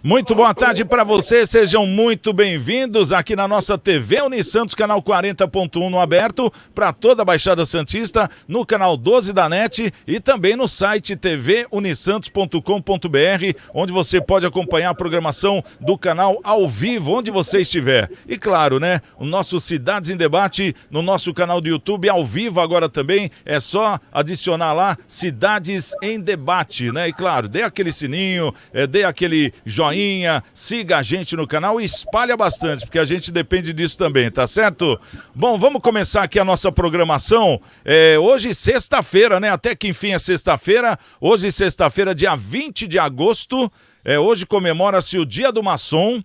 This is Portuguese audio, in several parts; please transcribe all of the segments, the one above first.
Muito boa tarde para vocês, sejam muito bem-vindos aqui na nossa TV Unisantos, canal 40.1 no aberto, para toda a Baixada Santista, no canal 12 da NET e também no site tvunisantos.com.br, onde você pode acompanhar a programação do canal ao vivo, onde você estiver. E claro, né, o nosso Cidades em Debate no nosso canal do YouTube, ao vivo agora também, é só adicionar lá Cidades em Debate, né? E claro, dê aquele sininho, dê aquele joinha, siga a gente no canal e espalha bastante, porque a gente depende disso também, tá certo? Bom, vamos começar aqui a nossa programação. Hoje, sexta-feira, né? Até que enfim é sexta-feira. Hoje, sexta-feira, dia 20 de agosto. Hoje comemora-se o Dia do Maçom,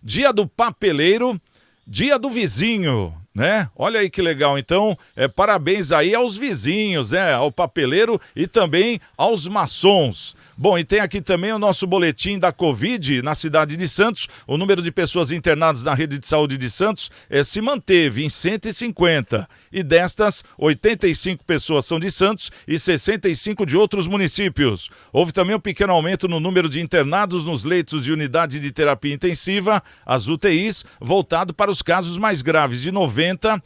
Dia do Papeleiro, Dia do Vizinho, né? Olha aí que legal. Então, parabéns aí aos vizinhos, ao papeleiro e também aos maçons. Bom, e tem aqui também o nosso boletim da Covid na cidade de Santos. O número de pessoas internadas na rede de saúde de Santos se manteve em 150. E destas, 85 pessoas são de Santos e 65 de outros municípios. Houve também um pequeno aumento no número de internados nos leitos de unidade de terapia intensiva, as UTIs, voltado para os casos mais graves, de 90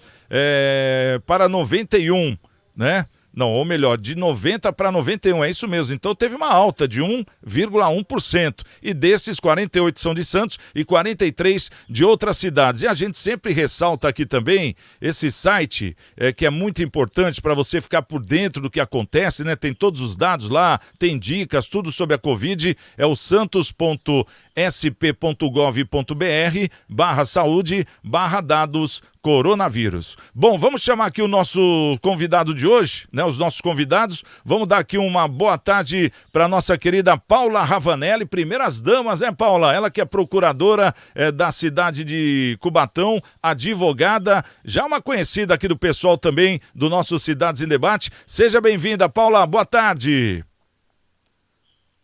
para 91, né? Não, ou melhor, de 90 para 91, é isso mesmo. Então teve uma alta de 1,1%. E desses, 48 são de Santos e 43 de outras cidades. E a gente sempre ressalta aqui também esse site, que é muito importante para você ficar por dentro do que acontece, né? Tem todos os dados lá, tem dicas, tudo sobre a Covid. É o santos.sp.gov.br/saúde/dados coronavírus. Bom, vamos chamar aqui o nosso convidado de hoje, né? Os nossos convidados. Vamos dar aqui uma boa tarde para nossa querida Paula Ravanelli, primeiras damas, né, Paula? Ela que é procuradora da cidade de Cubatão, advogada, já uma conhecida aqui do pessoal também do nosso Cidades em Debate. Seja bem-vinda, Paula. Boa tarde.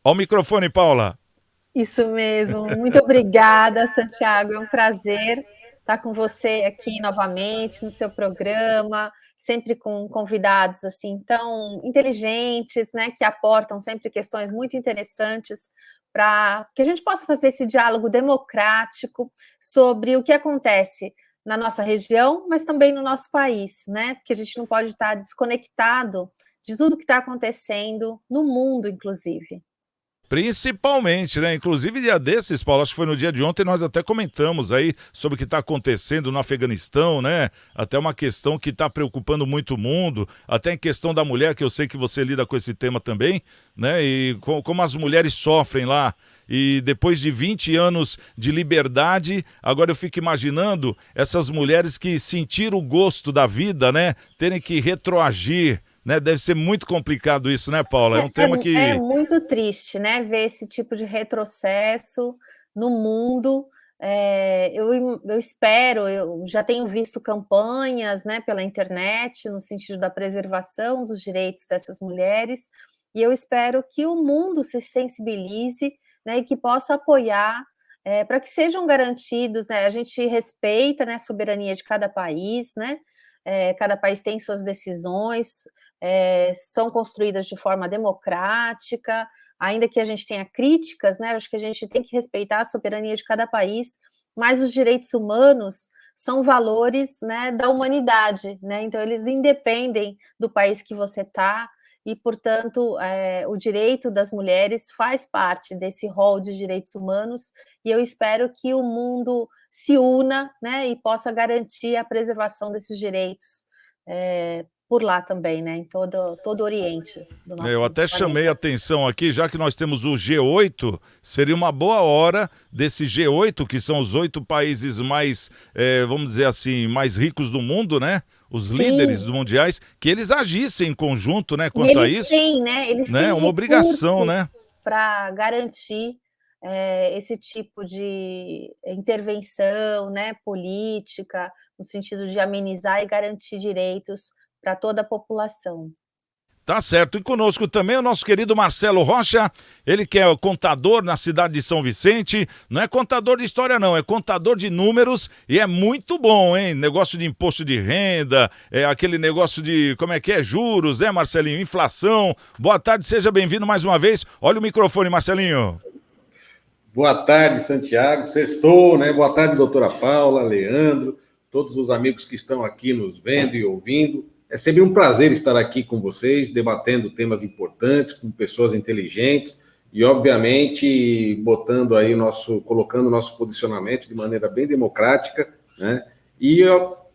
Ao microfone, Paula. Isso mesmo. Muito obrigada, Santiago. É um prazer estar com você aqui novamente no seu programa, sempre com convidados assim tão inteligentes, né, que aportam sempre questões muito interessantes para que a gente possa fazer esse diálogo democrático sobre o que acontece na nossa região, mas também no nosso país, né? Porque a gente não pode estar desconectado de tudo que está acontecendo no mundo, inclusive. Principalmente, né? Inclusive, dia desses, Paulo, acho que foi no dia de ontem, nós até comentamos aí sobre o que está acontecendo no Afeganistão, né? Até uma questão que está preocupando muito o mundo, até em questão da mulher, que eu sei que você lida com esse tema também, né? E como as mulheres sofrem lá. E depois de 20 anos de liberdade, agora eu fico imaginando essas mulheres que sentiram o gosto da vida, né? Terem que retroagir, né? Deve ser muito complicado isso, né, Paula? É um tema que... É muito triste, né, ver esse tipo de retrocesso no mundo. Eu espero, eu já tenho visto campanhas, né, pela internet, no sentido da preservação dos direitos dessas mulheres, e eu espero que o mundo se sensibilize, né, e que possa apoiar, para que sejam garantidos, né, a gente respeita, né, a soberania de cada país, né, cada país tem suas decisões, são construídas de forma democrática, ainda que a gente tenha críticas, né? Acho que a gente tem que respeitar a soberania de cada país, mas os direitos humanos são valores, né, da humanidade, né? Então eles independem do país que você está e, portanto, o direito das mulheres faz parte desse rol de direitos humanos e eu espero que o mundo se una, né, e possa garantir a preservação desses direitos por lá também, né, em todo o Oriente do nosso Eu até planeta. chamei a atenção aqui, já que nós temos o G8, seria uma boa hora desse G8, que são os 8 países mais, vamos dizer assim, mais ricos do mundo, né? Os Sim. líderes mundiais, que eles agissem em conjunto, né, quanto a isso. Têm, né? Eles né? têm Uma obrigação, né? para garantir esse tipo de intervenção, né, política, no sentido de amenizar e garantir direitos para toda a população. Tá certo. E conosco também o nosso querido Marcelo Rocha, ele que é o contador na cidade de São Vicente. Não é contador de história não, é contador de números e é muito bom, hein? Negócio de imposto de renda, aquele negócio de, como é que é? Juros, né, Marcelinho? Inflação. Boa tarde, seja bem-vindo mais uma vez. Olha o microfone, Marcelinho. Boa tarde, Santiago. Sextou, né? Boa tarde, doutora Paula, Leandro, todos os amigos que estão aqui nos vendo e ouvindo. É sempre um prazer estar aqui com vocês, debatendo temas importantes, com pessoas inteligentes e, obviamente, colocando o nosso posicionamento de maneira bem democrática, né? E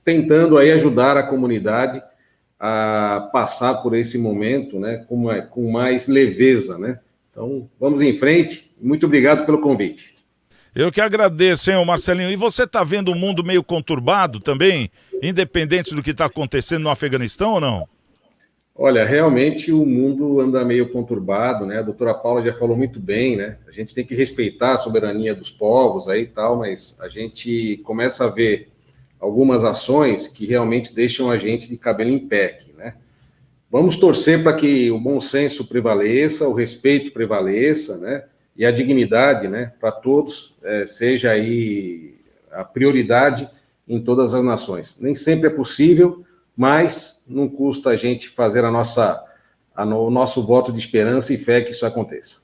tentando aí ajudar a comunidade a passar por esse momento, né, com mais leveza, né? Então, vamos em frente. Muito obrigado pelo convite. Eu que agradeço, hein, Marcelinho. E você está vendo o mundo meio conturbado também, independente do que está acontecendo no Afeganistão ou não? Olha, realmente o mundo anda meio conturbado, né? A doutora Paula já falou muito bem, né? A gente tem que respeitar a soberania dos povos aí e tal, mas a gente começa a ver algumas ações que realmente deixam a gente de cabelo em pé aqui, né? Vamos torcer para que o bom senso prevaleça, o respeito prevaleça, né? E a dignidade, né, para todos, seja aí a prioridade em todas as nações. Nem sempre é possível, mas não custa a gente fazer o nosso voto de esperança e fé que isso aconteça.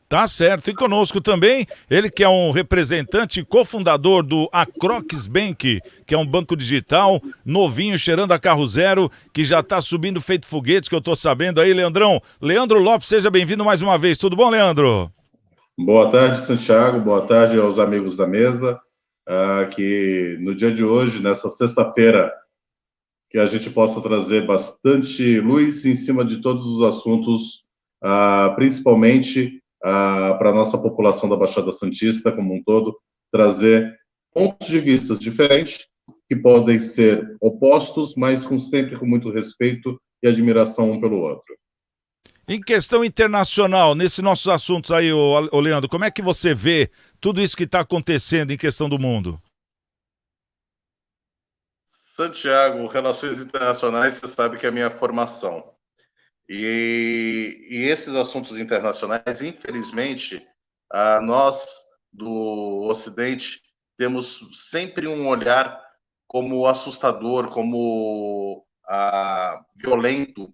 Tá certo. E conosco também, ele que é um representante e cofundador do Acrox Bank, que é um banco digital, novinho, cheirando a carro zero, que já tá subindo feito foguete, que eu tô sabendo aí, Leandrão. Leandro Lopes, seja bem-vindo mais uma vez. Tudo bom, Leandro? Boa tarde, Santiago. Boa tarde aos amigos da mesa. Que no dia de hoje, nessa sexta-feira, que a gente possa trazer bastante luz em cima de todos os assuntos, principalmente para a nossa população da Baixada Santista como um todo, trazer pontos de vista diferentes, que podem ser opostos, mas sempre com muito respeito e admiração um pelo outro. Em questão internacional, nesses nossos assuntos aí, ô Leandro, como é que você vê tudo isso que está acontecendo em questão do mundo? Santiago, relações internacionais, você sabe que é a minha formação. E esses assuntos internacionais, infelizmente, nós do Ocidente temos sempre um olhar como assustador, como violento,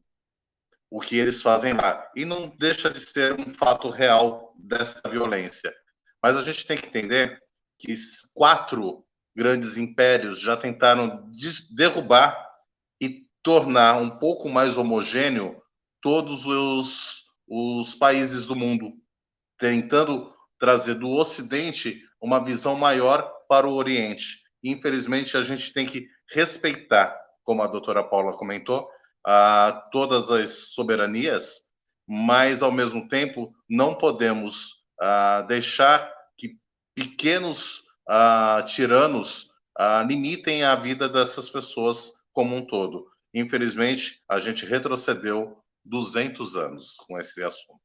o que eles fazem lá. E não deixa de ser um fato real dessa violência. Mas a gente tem que entender que 4 grandes impérios já tentaram derrubar e tornar um pouco mais homogêneo todos os países do mundo, tentando trazer do Ocidente uma visão maior para o Oriente. Infelizmente, a gente tem que respeitar, como a doutora Paula comentou, todas as soberanias, mas, ao mesmo tempo, não podemos deixar que pequenos tiranos limitem a vida dessas pessoas como um todo. Infelizmente, a gente retrocedeu 200 anos com esse assunto.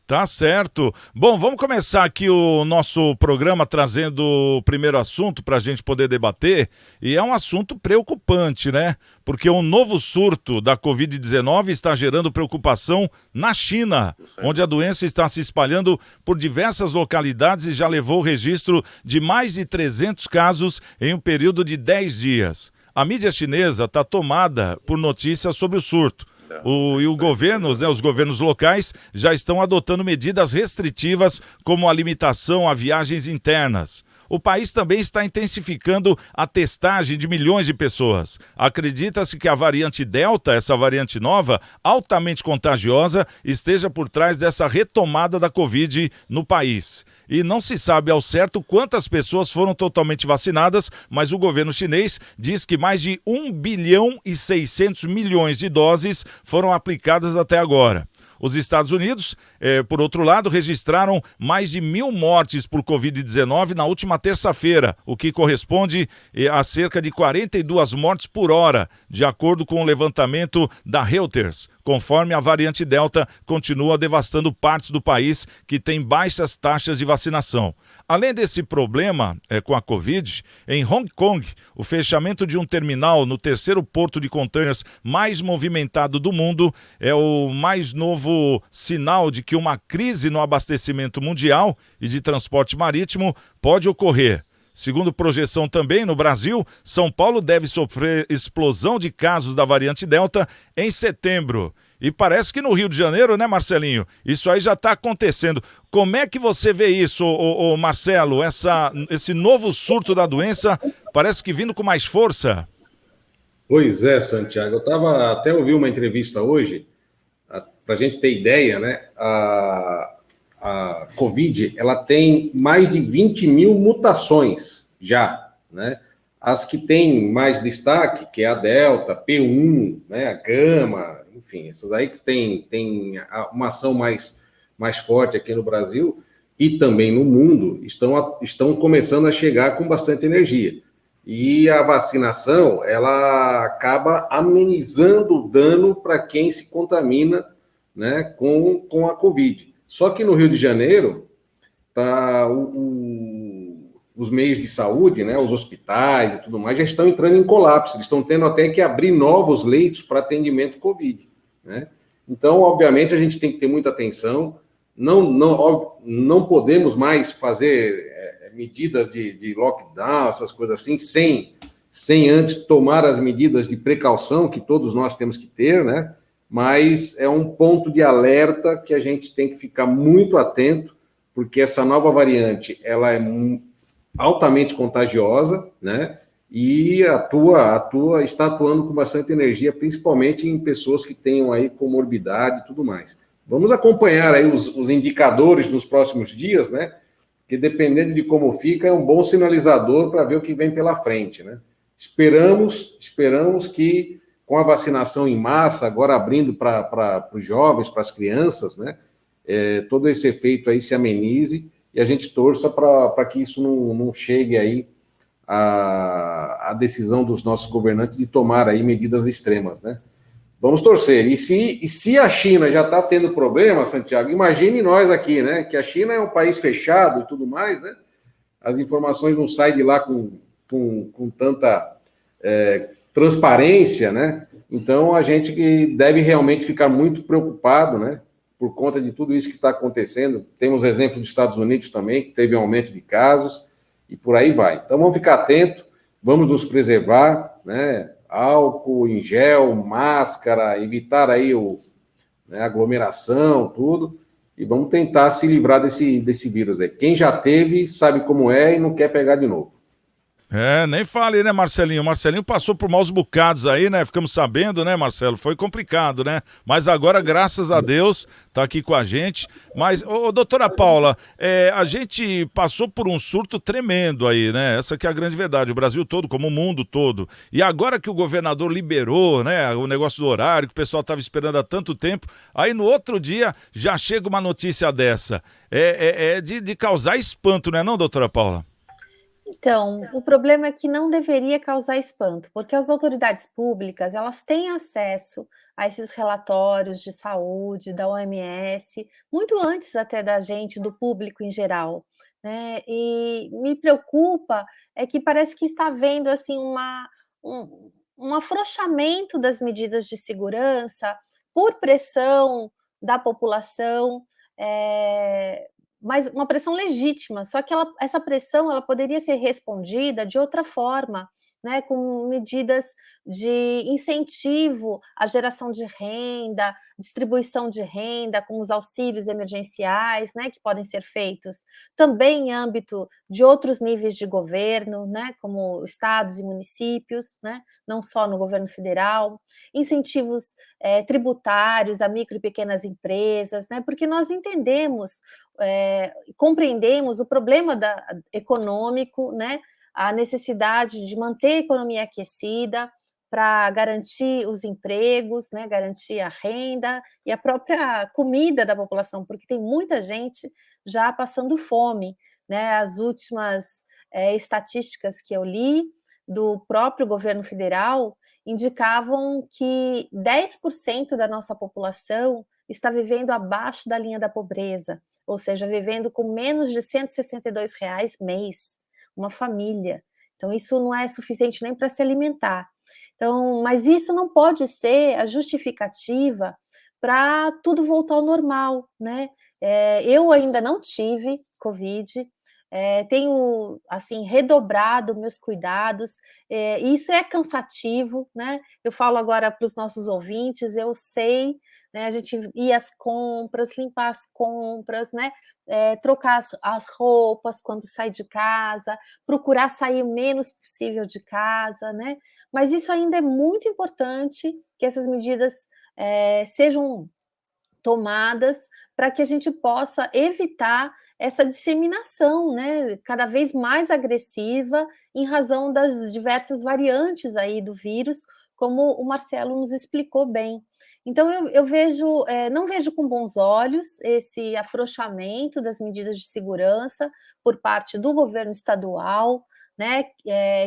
Tá certo. Bom, vamos começar aqui o nosso programa trazendo o primeiro assunto para a gente poder debater, e é um assunto preocupante, né? Porque um novo surto da Covid-19 está gerando preocupação na China, onde a doença está se espalhando por diversas localidades e já levou o registro de mais de 300 casos em um período de 10 dias. A mídia chinesa está tomada por notícias sobre o surto. Os governos locais já estão adotando medidas restritivas, como a limitação a viagens internas. O país também está intensificando a testagem de milhões de pessoas. Acredita-se que a variante Delta, essa variante nova, altamente contagiosa, esteja por trás dessa retomada da Covid no país. E não se sabe ao certo quantas pessoas foram totalmente vacinadas, mas o governo chinês diz que mais de 1 bilhão e 600 milhões de doses foram aplicadas até agora. Os Estados Unidos, por outro lado, registraram mais de 1.000 mortes por Covid-19 na última terça-feira, o que corresponde a cerca de 42 mortes por hora, de acordo com o levantamento da Reuters, conforme a variante Delta continua devastando partes do país que tem baixas taxas de vacinação. Além desse problema com a Covid, em Hong Kong, o fechamento de um terminal no terceiro porto de containers mais movimentado do mundo é o mais novo sinal de que uma crise no abastecimento mundial e de transporte marítimo pode ocorrer. Segundo projeção também no Brasil, São Paulo deve sofrer explosão de casos da variante Delta em setembro. E parece que no Rio de Janeiro, né, Marcelinho, isso aí já está acontecendo. Como é que você vê isso, Marcelo, esse novo surto da doença, parece que vindo com mais força? Pois é, Santiago. Eu estava até ouvi uma entrevista hoje, para a gente ter ideia, né? A Covid, ela tem mais de 20 mil mutações já, né? As que têm mais destaque, que é a Delta, P1, né? A Gama, enfim, essas aí que tem uma ação mais forte aqui no Brasil e também no mundo, estão começando a chegar com bastante energia. E a vacinação, ela acaba amenizando o dano para quem se contamina, né, com a Covid. Só que no Rio de Janeiro, tá, os meios de saúde, né, os hospitais e tudo mais, já estão entrando em colapso. Eles estão tendo até que abrir novos leitos para atendimento Covid, né? Então, obviamente, a gente tem que ter muita atenção. Não podemos mais fazer medidas de lockdown, essas coisas assim, sem antes tomar as medidas de precaução que todos nós temos que ter, né? Mas é um ponto de alerta que a gente tem que ficar muito atento, porque essa nova variante, ela é altamente contagiosa, né? E está atuando com bastante energia, principalmente em pessoas que tenham aí comorbidade e tudo mais. Vamos acompanhar aí os indicadores nos próximos dias, né? Que dependendo de como fica, é um bom sinalizador para ver o que vem pela frente, né? Esperamos que com a vacinação em massa, agora abrindo para os jovens, para as crianças, né? Todo esse efeito aí se amenize e a gente torça para que isso não chegue aí a decisão dos nossos governantes de tomar aí medidas extremas, né? Vamos torcer. E se a China já está tendo problema, Santiago, imagine nós aqui, né? Que a China é um país fechado e tudo mais, né? As informações não saem de lá com tanta transparência, né? Então a gente deve realmente ficar muito preocupado, né? Por conta de tudo isso que está acontecendo. Temos exemplo dos Estados Unidos também, que teve um aumento de casos, e por aí vai. Então vamos ficar atentos, vamos nos preservar, né? Álcool em gel, máscara, evitar aí aglomeração, tudo, e vamos tentar se livrar desse vírus aí. Quem já teve sabe como é e não quer pegar de novo. Nem falei, né, Marcelinho? O Marcelinho passou por maus bocados aí, né? Ficamos sabendo, né, Marcelo? Foi complicado, né? Mas agora, graças a Deus, tá aqui com a gente. Mas, doutora Paula, a gente passou por um surto tremendo aí, né? Essa que é a grande verdade. O Brasil todo, como o mundo todo. E agora que o governador liberou, né, o negócio do horário, que o pessoal estava esperando há tanto tempo, aí no outro dia já chega uma notícia dessa. De causar espanto, não é não, doutora Paula? Então, o problema é que não deveria causar espanto, porque as autoridades públicas, elas têm acesso a esses relatórios de saúde da OMS, muito antes até da gente, do público em geral, né? E me preocupa é que parece que está havendo assim um afrouxamento das medidas de segurança por pressão da população, mas uma pressão legítima, só que essa pressão ela poderia ser respondida de outra forma, né, com medidas de incentivo à geração de renda, distribuição de renda, com os auxílios emergenciais, né, que podem ser feitos também em âmbito de outros níveis de governo, né, como estados e municípios, né, não só no governo federal, incentivos tributários a micro e pequenas empresas, né, porque nós entendemos, compreendemos o problema econômico, né, a necessidade de manter a economia aquecida para garantir os empregos, né, garantir a renda e a própria comida da população, porque tem muita gente já passando fome, né? As últimas estatísticas que eu li do próprio governo federal indicavam que 10% da nossa população está vivendo abaixo da linha da pobreza, ou seja, vivendo com menos de R$ 162 mês. Uma família. Então, isso não é suficiente nem para se alimentar. Então, mas isso não pode ser a justificativa para tudo voltar ao normal, né? Eu ainda não tive Covid, tenho, assim, redobrado meus cuidados, isso é cansativo, né? Eu falo agora para os nossos ouvintes, eu sei, né? A gente ir às compras, limpar as compras, né? Trocar as roupas quando sai de casa, procurar sair o menos possível de casa, né? Mas isso ainda é muito importante que essas medidas sejam tomadas para que a gente possa evitar essa disseminação, né, cada vez mais agressiva em razão das diversas variantes aí do vírus, como o Marcelo nos explicou bem. Então eu vejo, não vejo com bons olhos esse afrouxamento das medidas de segurança por parte do governo estadual, né,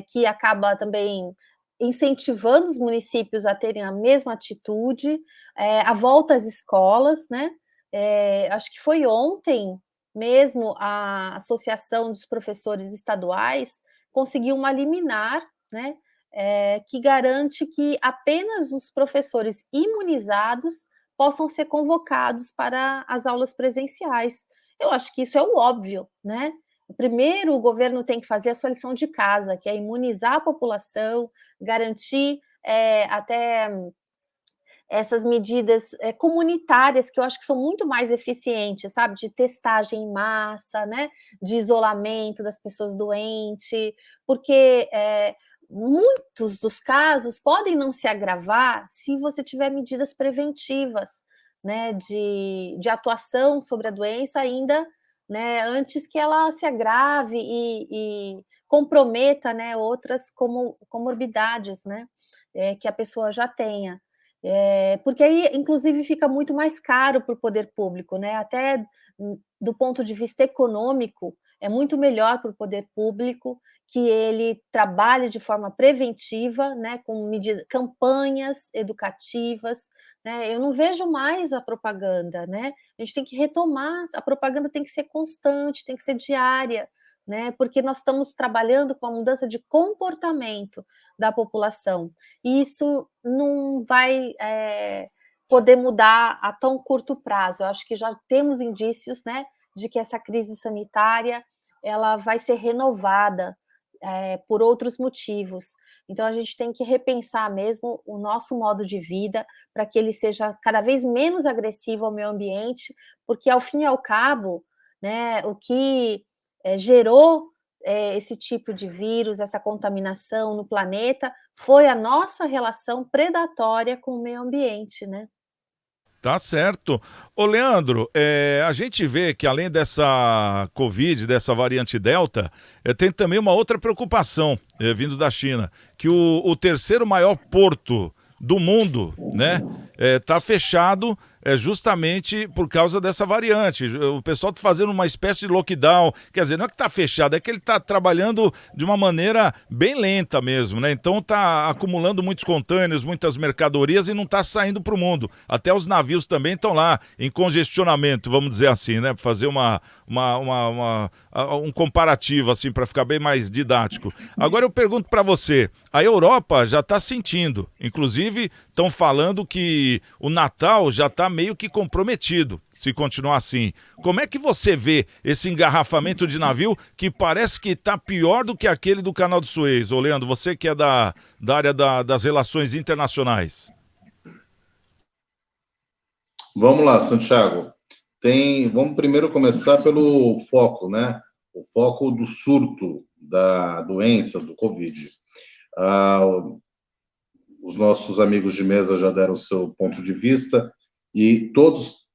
que acaba também incentivando os municípios a terem a mesma atitude, a volta às escolas, né? Acho que foi ontem mesmo a Associação dos Professores Estaduais conseguiu uma liminar, né? Que garante que apenas os professores imunizados possam ser convocados para as aulas presenciais. Eu acho que isso é o óbvio, né? Primeiro, o governo tem que fazer a sua lição de casa, que é imunizar a população, garantir até essas medidas comunitárias, que eu acho que são muito mais eficientes, sabe? De testagem em massa, né? De isolamento das pessoas doentes, porque muitos dos casos podem não se agravar se você tiver medidas preventivas, né? De atuação sobre a doença ainda, né, antes que ela se agrave e comprometa, né, outras comorbidades, né, que a pessoa já tenha. Porque aí, inclusive, fica muito mais caro para o poder público, né? Até do ponto de vista econômico, é muito melhor para o poder público que ele trabalhe de forma preventiva, né, com campanhas educativas, né? Eu não vejo mais a propaganda, né? A gente tem que retomar, a propaganda tem que ser constante, tem que ser diária, né? Porque nós estamos trabalhando com a mudança de comportamento da população. E isso não vai poder mudar a tão curto prazo. Eu acho que já temos indícios, né, de que essa crise sanitária ela vai ser renovada por outros motivos. Então, a gente tem que repensar mesmo o nosso modo de vida para que ele seja cada vez menos agressivo ao meio ambiente, porque, ao fim e ao cabo, né, o que gerou esse tipo de vírus, essa contaminação no planeta, foi a nossa relação predatória com o meio ambiente, né? Tá certo. Ô, Leandro, a gente vê que além dessa Covid, dessa variante Delta, tem também uma outra preocupação vindo da China, que o terceiro maior porto do mundo, né, tá fechado justamente por causa dessa variante. O pessoal está fazendo uma espécie de lockdown, quer dizer, não é que está fechado, é que ele está trabalhando de uma maneira bem lenta mesmo, né? Então está acumulando muitos contêineres, muitas mercadorias e não está saindo para o mundo. Até os navios também estão lá em congestionamento, vamos dizer assim, né? Para fazer um comparativo, assim, para ficar bem mais didático. Agora eu pergunto para você, a Europa já está sentindo, inclusive estão falando que o Natal já está meio que comprometido, se continuar assim. Como é que você vê esse engarrafamento de navio que parece que está pior do que aquele do Canal de Suez? Ô, Leandro, você que é da área das relações internacionais. Vamos lá, Santiago. Vamos primeiro começar pelo foco, né? O foco do surto da doença, do Covid. Os nossos amigos de mesa já deram o seu ponto de vista e todos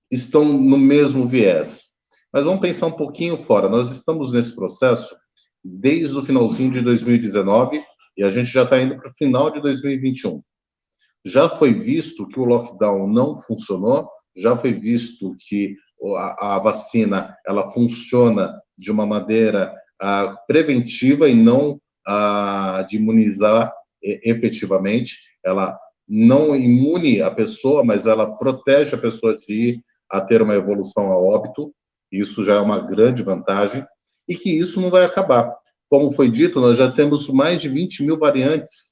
estão no mesmo viés. Mas vamos pensar um pouquinho fora. Nós estamos nesse processo desde o finalzinho de 2019 e a gente já está indo para o final de 2021. Já foi visto que o lockdown não funcionou, já foi visto que a vacina ela funciona de uma maneira preventiva e não de imunizar efetivamente. Ela não imune a pessoa, mas ela protege a pessoa de ir a ter uma evolução a óbito. Isso já é uma grande vantagem e que isso não vai acabar. Como foi dito, nós já temos mais de 20 mil variantes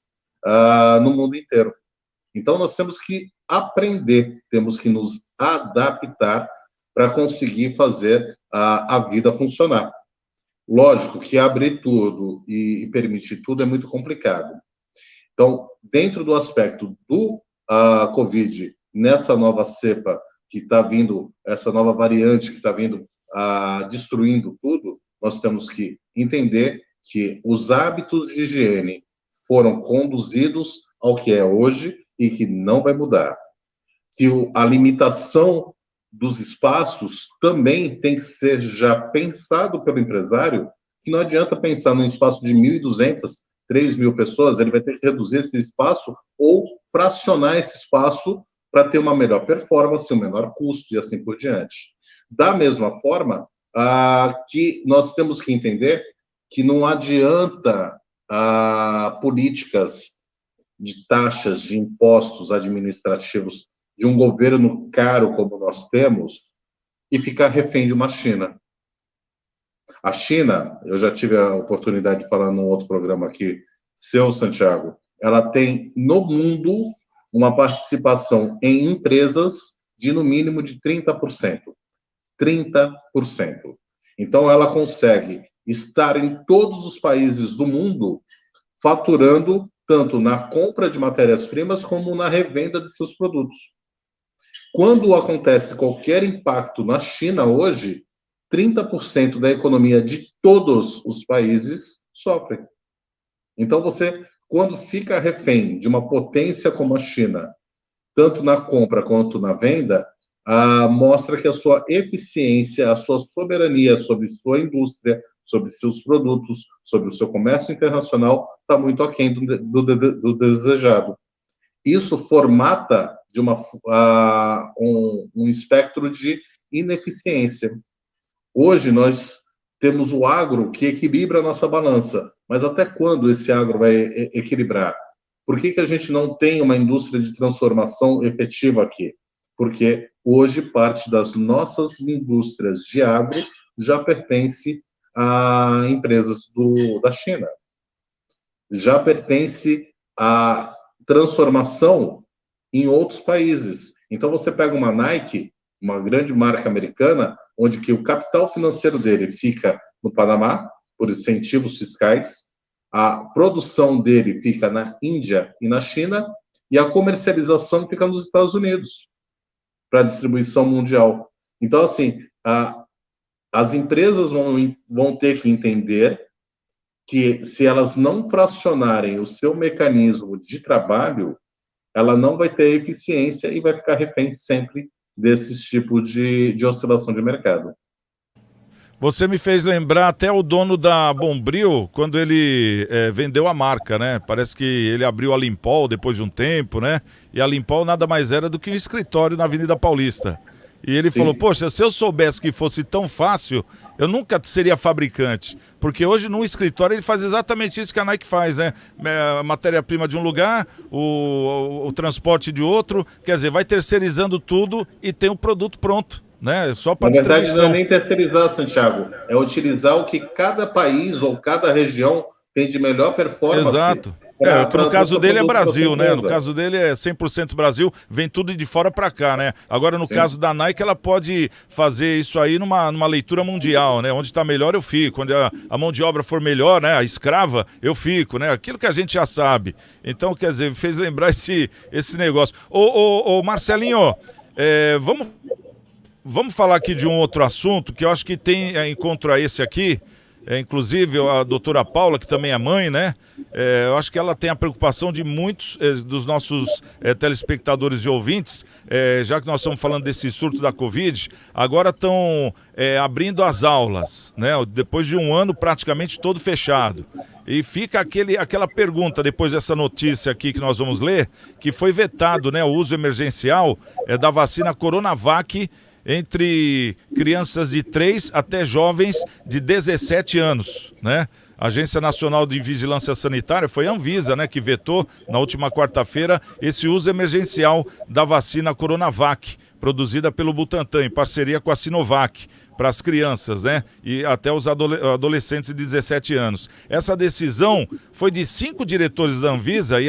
no mundo inteiro. Então, nós temos que aprender, temos que nos adaptar para conseguir fazer a vida funcionar. Lógico que abrir tudo e permitir tudo é muito complicado. Então, dentro do aspecto do Covid, nessa nova cepa que está vindo, essa nova variante que está vindo destruindo tudo, nós temos que entender que os hábitos de higiene foram conduzidos ao que é hoje e que não vai mudar. Que a limitação dos espaços também tem que ser já pensado pelo empresário, que não adianta pensar num espaço de 1.200, 3.000 pessoas, ele vai ter que reduzir esse espaço ou fracionar esse espaço para ter uma melhor performance, um menor custo e assim por diante. Da mesma forma, que nós temos que entender que não adianta políticas de taxas, de impostos administrativos de um governo caro como nós temos e ficar refém de uma China. A China, eu já tive a oportunidade de falar num outro programa aqui, seu Santiago, ela tem no mundo uma participação em empresas de no mínimo de 30%. 30%. Então, ela consegue estar em todos os países do mundo faturando tanto na compra de matérias-primas como na revenda de seus produtos. Quando acontece qualquer impacto na China hoje, 30% da economia de todos os países sofre. Então, você, quando fica refém de uma potência como a China, tanto na compra quanto na venda, mostra que a sua eficiência, a sua soberania sobre sua indústria, sobre seus produtos, sobre o seu comércio internacional, está muito aquém do desejado. Isso formata de um espectro de ineficiência. Hoje, nós temos o agro que equilibra a nossa balança, mas até quando esse agro vai equilibrar? Por que a gente não tem uma indústria de transformação efetiva aqui? Porque hoje parte das nossas indústrias de agro já pertence a empresas da China. Já pertence à transformação em outros países. Então, você pega uma Nike, uma grande marca americana, onde que o capital financeiro dele fica no Panamá, por incentivos fiscais, a produção dele fica na Índia e na China, e a comercialização fica nos Estados Unidos, para distribuição mundial. Então, assim, as empresas vão ter que entender que, se elas não fracionarem o seu mecanismo de trabalho, ela não vai ter eficiência e vai ficar refém sempre desses tipos de oscilação de mercado. Você me fez lembrar até o dono da Bombril, quando ele vendeu a marca, né? Parece que ele abriu a Limpol depois de um tempo, né? E a Limpol nada mais era do que um escritório na Avenida Paulista. E ele falou, poxa, se eu soubesse que fosse tão fácil, eu nunca seria fabricante. Porque hoje, num escritório, ele faz exatamente isso que a Nike faz, né? A matéria-prima de um lugar, o transporte de outro. Quer dizer, vai terceirizando tudo e tem o produto pronto, né? Só para distribuição. Na verdade, não é nem terceirizar, Santiago. É utilizar o que cada país ou cada região tem de melhor performance. Exato. No caso dele é Brasil, né? No caso dele é 100% Brasil, vem tudo de fora para cá, né? Agora, no caso da Nike, ela pode fazer isso aí numa leitura mundial, né? Onde está melhor, eu fico. Onde a mão de obra for melhor, né? A escrava, eu fico, né? Aquilo que a gente já sabe. Então, quer dizer, fez lembrar esse negócio. Ô Marcelinho, vamos falar aqui de um outro assunto que eu acho que tem encontro a esse aqui. Inclusive a doutora Paula, que também é mãe, né? Eu acho que ela tem a preocupação de muitos dos nossos telespectadores e ouvintes, já que nós estamos falando desse surto da Covid, agora estão abrindo as aulas, né? Depois de um ano praticamente todo fechado. E fica aquela pergunta, depois dessa notícia aqui que nós vamos ler, que foi vetado, né, o uso emergencial da vacina Coronavac entre crianças de 3 até jovens de 17 anos, né? A Agência Nacional de Vigilância Sanitária, foi a Anvisa, né, que vetou na última quarta-feira esse uso emergencial da vacina Coronavac, produzida pelo Butantan, em parceria com a Sinovac, para as crianças, né? E até os adolescentes de 17 anos. Essa decisão foi de 5 diretores da Anvisa e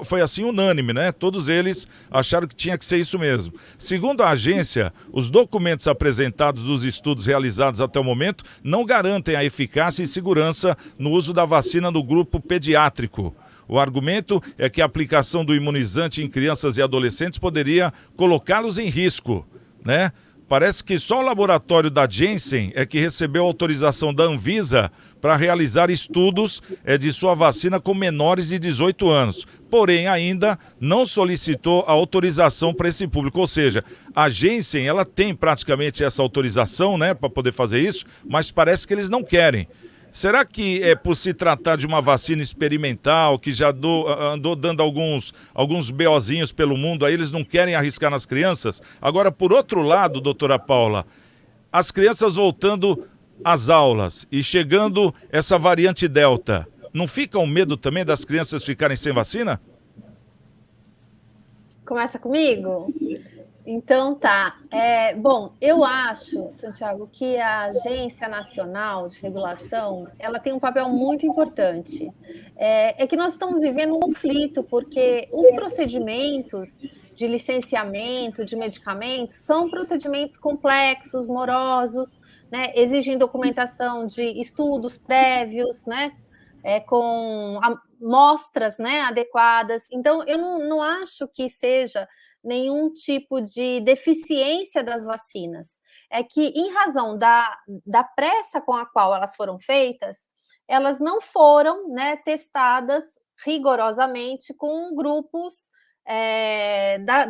foi assim unânime, né? Todos eles acharam que tinha que ser isso mesmo. Segundo a agência, os documentos apresentados dos estudos realizados até o momento não garantem a eficácia e segurança no uso da vacina no grupo pediátrico. O argumento é que a aplicação do imunizante em crianças e adolescentes poderia colocá-los em risco, né? Parece que só o laboratório da Janssen é que recebeu autorização da Anvisa para realizar estudos de sua vacina com menores de 18 anos. Porém, ainda não solicitou a autorização para esse público. Ou seja, a Janssen, ela tem praticamente essa autorização, né, para poder fazer isso, mas parece que eles não querem. Será que é por se tratar de uma vacina experimental, que já andou dando alguns BOzinhos pelo mundo, aí eles não querem arriscar nas crianças? Agora, por outro lado, doutora Paula, as crianças voltando às aulas e chegando essa variante Delta, não fica um medo também das crianças ficarem sem vacina? Começa comigo? Então tá. Bom, eu acho, Santiago, que a Agência Nacional de Regulação ela tem um papel muito importante. É que nós estamos vivendo um conflito, porque os procedimentos de licenciamento de medicamentos são procedimentos complexos, morosos, né? Exigem documentação de estudos prévios, né? Com amostras, né, adequadas. Então, eu não acho que seja nenhum tipo de deficiência das vacinas. É que, em razão da pressa com a qual elas foram feitas, elas não foram, né, testadas rigorosamente com grupos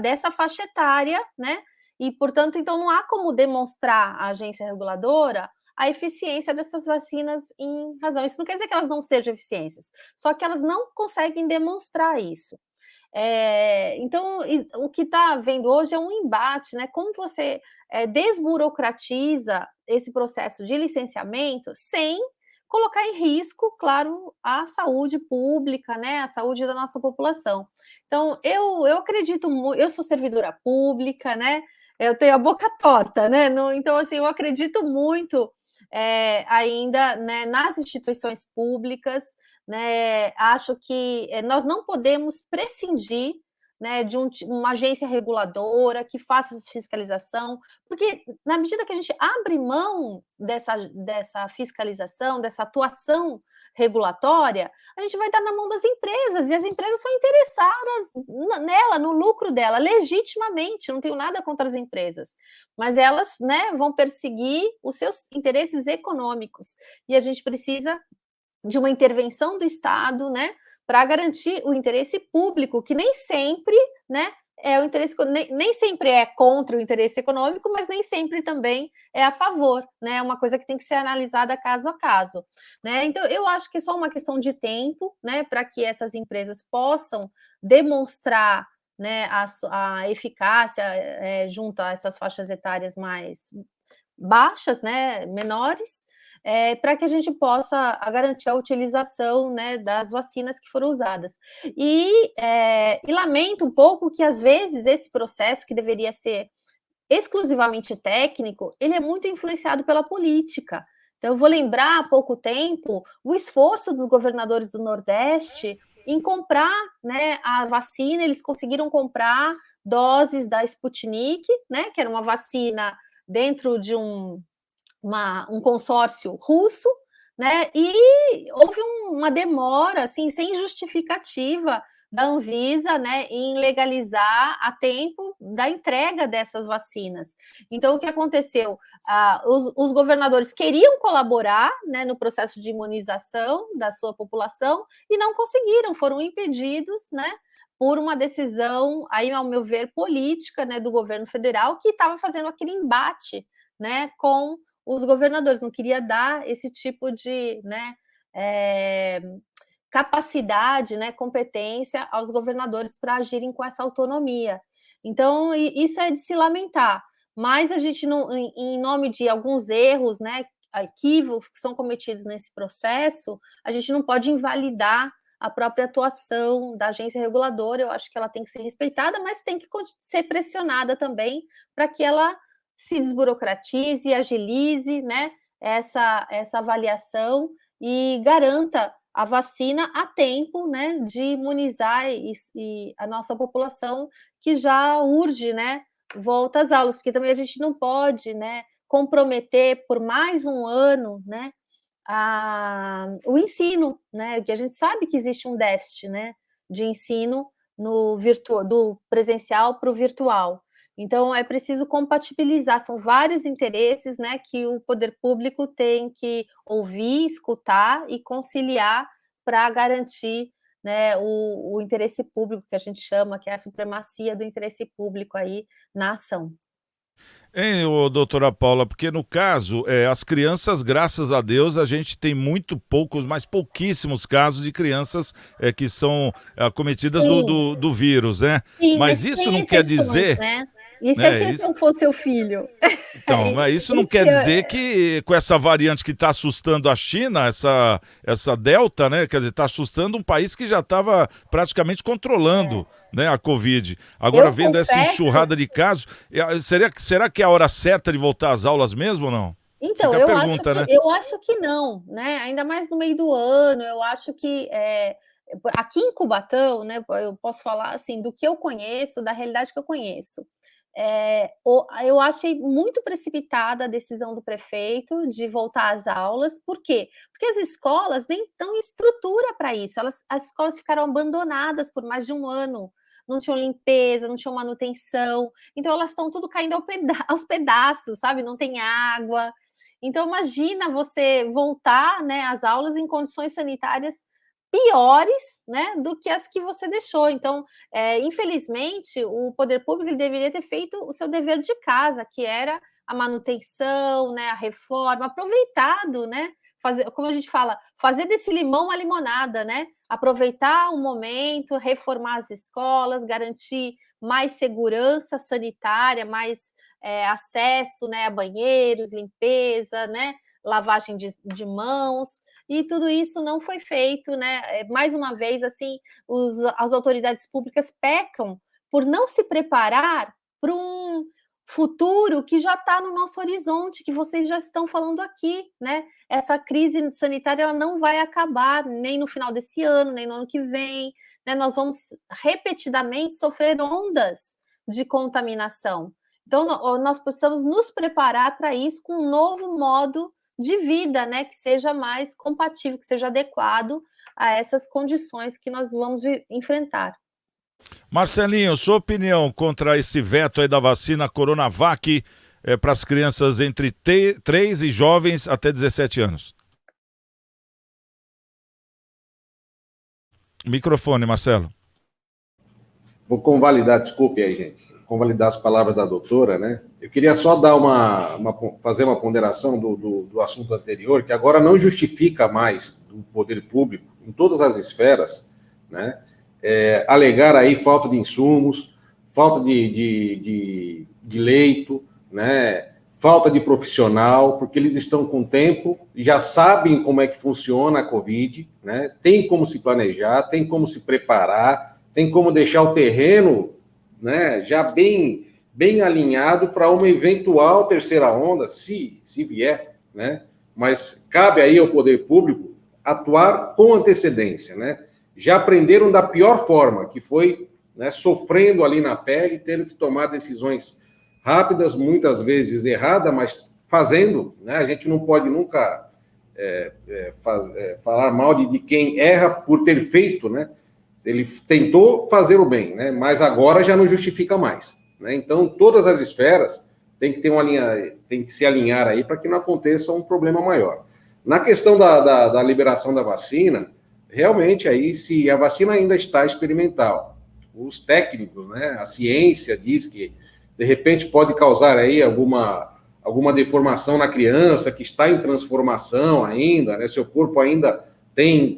dessa faixa etária, né? E, portanto, então não há como demonstrar à agência reguladora a eficiência dessas vacinas em razão. Isso não quer dizer que elas não sejam eficientes, só que elas não conseguem demonstrar isso. Então, o que está havendo hoje é um embate, né? Como você desburocratiza esse processo de licenciamento sem colocar em risco, claro, a saúde pública, né? A saúde da nossa população. Então, eu acredito muito, eu sou servidora pública, né? Eu tenho a boca torta, né? Então, assim, eu acredito muito ainda, né, nas instituições públicas, né? Acho que nós não podemos prescindir, né, de uma agência reguladora que faça essa fiscalização, porque na medida que a gente abre mão dessa fiscalização, dessa atuação regulatória, a gente vai dar na mão das empresas, e as empresas são interessadas nela, no lucro dela, legitimamente, não tenho nada contra as empresas, mas elas, né, vão perseguir os seus interesses econômicos, e a gente precisa de uma intervenção do Estado, né, para garantir o interesse público, que nem sempre, né, o interesse, nem sempre é contra o interesse econômico, mas nem sempre também é a favor, né? É uma coisa que tem que ser analisada caso a caso, né? Então, eu acho que é só uma questão de tempo, né, para que essas empresas possam demonstrar, né, a eficácia junto a essas faixas etárias mais baixas, né, menores, para que a gente possa garantir a utilização, né, das vacinas que foram usadas. E lamento um pouco que, às vezes, esse processo, que deveria ser exclusivamente técnico, ele é muito influenciado pela política. Então, eu vou lembrar, há pouco tempo, o esforço dos governadores do Nordeste em comprar, né, a vacina. Eles conseguiram comprar doses da Sputnik, né, que era uma vacina dentro de um consórcio russo, né? E houve uma demora, assim, sem justificativa da Anvisa, né, em legalizar a tempo da entrega dessas vacinas. Então, o que aconteceu? Os governadores queriam colaborar, né, no processo de imunização da sua população e não conseguiram, foram impedidos, né, por uma decisão, aí, ao meu ver, política, né, do governo federal, que estava fazendo aquele embate, né, com os governadores, não queria dar esse tipo de, né, capacidade, né, competência aos governadores para agirem com essa autonomia. Então, isso é de se lamentar, mas a gente, não, em nome de alguns erros, né, equívocos que são cometidos nesse processo, a gente não pode invalidar a própria atuação da agência reguladora. Eu acho que ela tem que ser respeitada, mas tem que ser pressionada também para que ela se desburocratize, agilize, né, essa avaliação e garanta a vacina a tempo, né, de imunizar e a nossa população, que já urge, né, volta às aulas, porque também a gente não pode, né, comprometer por mais um ano, né, o ensino, né? Que a gente sabe que existe um déficit, né, de ensino do presencial para o virtual. Então, é preciso compatibilizar, são vários interesses, né, que o poder público tem que ouvir, escutar e conciliar para garantir, né, o interesse público, que a gente chama, que é a supremacia do interesse público aí na ação. Doutora Paula, porque no caso, as crianças, graças a Deus, a gente tem muito poucos, mas pouquíssimos casos de crianças que são acometidas do vírus, né? Sim, mas isso não quer dizer... né? E se a exceção for seu filho? Então, mas isso não quer dizer que com essa variante que está assustando a China, essa Delta, né? Quer dizer, está assustando um país que já estava praticamente controlando né, a Covid. Agora, vendo essa enxurrada de casos, será que é a hora certa de voltar às aulas mesmo ou não? Então, eu acho que não, né? Ainda mais no meio do ano, eu acho que aqui em Cubatão, né? Eu posso falar assim do que eu conheço, da realidade que eu conheço. Eu achei muito precipitada a decisão do prefeito de voltar às aulas. Por quê? Porque as escolas nem dão estrutura para isso. As escolas ficaram abandonadas por mais de um ano. Não tinham limpeza, não tinham manutenção. Então, elas estão tudo caindo aos pedaços, sabe? Não tem água. Então, imagina você voltar, né, às aulas em condições sanitárias piores, né, do que as que você deixou. Então, infelizmente, o poder público ele deveria ter feito o seu dever de casa, que era a manutenção, né, a reforma, aproveitado, né, como a gente fala, fazer desse limão uma limonada, né, aproveitar um momento, reformar as escolas, garantir mais segurança sanitária, mais acesso, né, a banheiros, limpeza, né, lavagem de mãos, e tudo isso não foi feito, né? Mais uma vez, assim, as autoridades públicas pecam por não se preparar para um futuro que já está no nosso horizonte, que vocês já estão falando aqui, né? Essa crise sanitária ela não vai acabar nem no final desse ano, nem no ano que vem, né? Nós vamos repetidamente sofrer ondas de contaminação. Então, nós precisamos nos preparar para isso com um novo modo de vida, né, que seja mais compatível, que seja adequado a essas condições que nós vamos enfrentar. Marcelinho, sua opinião contra esse veto aí da vacina Coronavac para as crianças entre 3 e jovens até 17 anos? Microfone, Marcelo. Vou convalidar, desculpe aí, gente. Convalidar as palavras da doutora, né? Eu queria só dar fazer uma ponderação do assunto anterior, que agora não justifica mais do poder público, em todas as esferas, né? Alegar aí falta de insumos, falta de leito, né? Falta de profissional, porque eles estão com tempo, já sabem como é que funciona a Covid, né? Tem como se planejar, tem como se preparar, tem como deixar o terreno, né, já bem alinhado para uma eventual terceira onda, se vier, né? Mas cabe aí ao poder público atuar com antecedência, né? Já aprenderam da pior forma, que foi, né, sofrendo ali na pele, tendo que tomar decisões rápidas, muitas vezes erradas, mas fazendo, né? A gente não pode nunca falar mal de quem erra por ter feito, né? Ele tentou fazer o bem, né? Mas agora já não justifica mais, né? Então, todas as esferas têm que se alinhar aí para que não aconteça um problema maior. Na questão da liberação da vacina, realmente aí, se a vacina ainda está experimental, os técnicos, né? A ciência diz que, de repente, pode causar aí alguma deformação na criança que está em transformação ainda, né? Seu corpo ainda tem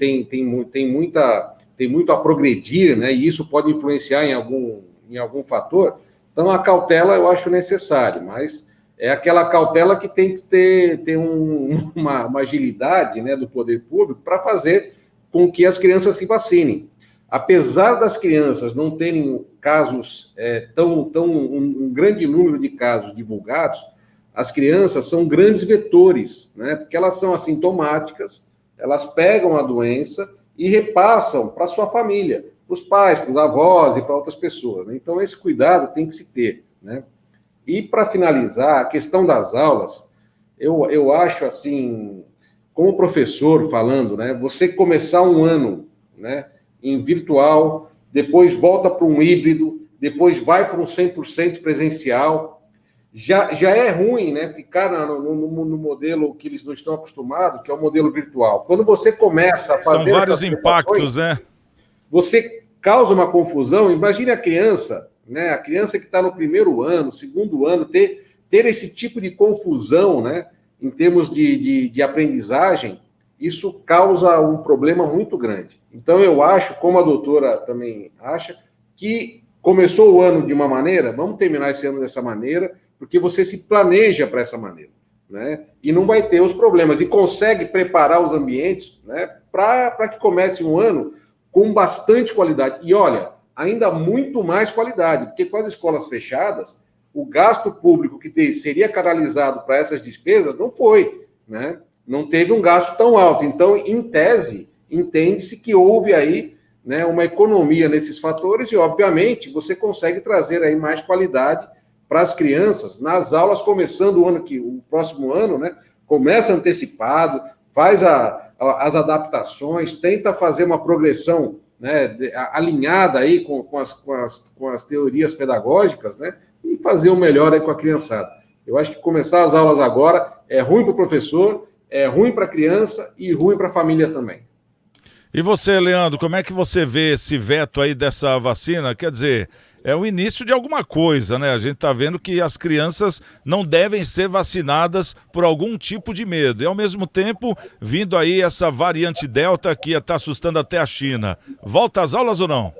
muito a progredir, né? E isso pode influenciar em algum fator. Então, a cautela eu acho necessária, mas é aquela cautela que tem que ter uma agilidade, né, do poder público para fazer com que as crianças se vacinem. Apesar das crianças não terem casos, um grande número de casos divulgados, as crianças são grandes vetores, né? Porque elas são assintomáticas, elas pegam a doença e repassam para sua família, para os pais, para os avós e para outras pessoas, né? Então, esse cuidado tem que se ter, né? E, para finalizar, a questão das aulas, eu acho, assim, como professor falando, né, você começar um ano, né, em virtual, depois volta para um híbrido, depois vai para um 100% presencial, já é ruim, né, ficar no modelo que eles não estão acostumados, que é o modelo virtual. Quando você começa a fazer São vários impactos, né? Você causa uma confusão. Imagine a criança, né, a criança que está no primeiro ano, segundo ano, ter esse tipo de confusão, né, em termos de aprendizagem, isso causa um problema muito grande. Então, eu acho, como a doutora também acha, que começou o ano de uma maneira, vamos terminar esse ano dessa maneira, porque você se planeja para essa maneira, né? E não vai ter os problemas, e consegue preparar os ambientes, né, para que comece um ano com bastante qualidade. E olha, ainda muito mais qualidade, porque com as escolas fechadas, o gasto público que seria canalizado para essas despesas não foi, né? Não teve um gasto tão alto. Então, em tese, entende-se que houve aí, né, uma economia nesses fatores e, obviamente, você consegue trazer aí mais qualidade para as crianças nas aulas, começando o próximo ano, né? Começa antecipado, faz as adaptações, tenta fazer uma progressão, né, alinhada aí com as teorias pedagógicas, né? E fazer o melhor aí com a criançada. Eu acho que começar as aulas agora é ruim para o professor, é ruim para a criança e ruim para a família também. E você, Leandro, como é que você vê esse veto aí dessa vacina? Quer dizer, é o início de alguma coisa, né? A gente está vendo que as crianças não devem ser vacinadas por algum tipo de medo. E, ao mesmo tempo, vindo aí essa variante Delta que está assustando até a China. Volta às aulas ou não?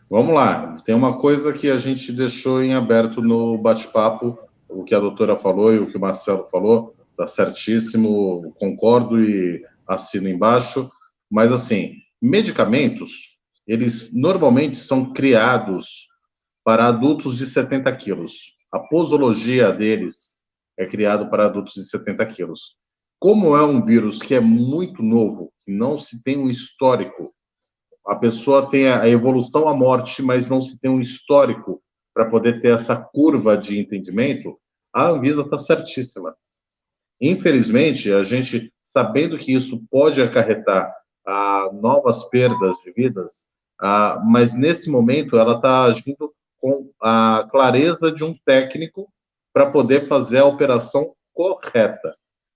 Vamos lá. Tem uma coisa que a gente deixou em aberto no bate-papo, o que a doutora falou e o que o Marcelo falou, tá certíssimo, concordo e assino embaixo. Mas, assim, medicamentos, eles normalmente são criados para adultos de 70 quilos. A posologia deles é criado para adultos de 70 quilos. Como é um vírus que é muito novo, que não se tem um histórico, a pessoa tem a evolução à morte, mas não se tem um histórico para poder ter essa curva de entendimento, a Anvisa está certíssima. Infelizmente, a gente, sabendo que isso pode acarretar novas perdas de vidas, mas nesse momento ela está agindo com a clareza de um técnico para poder fazer a operação correta.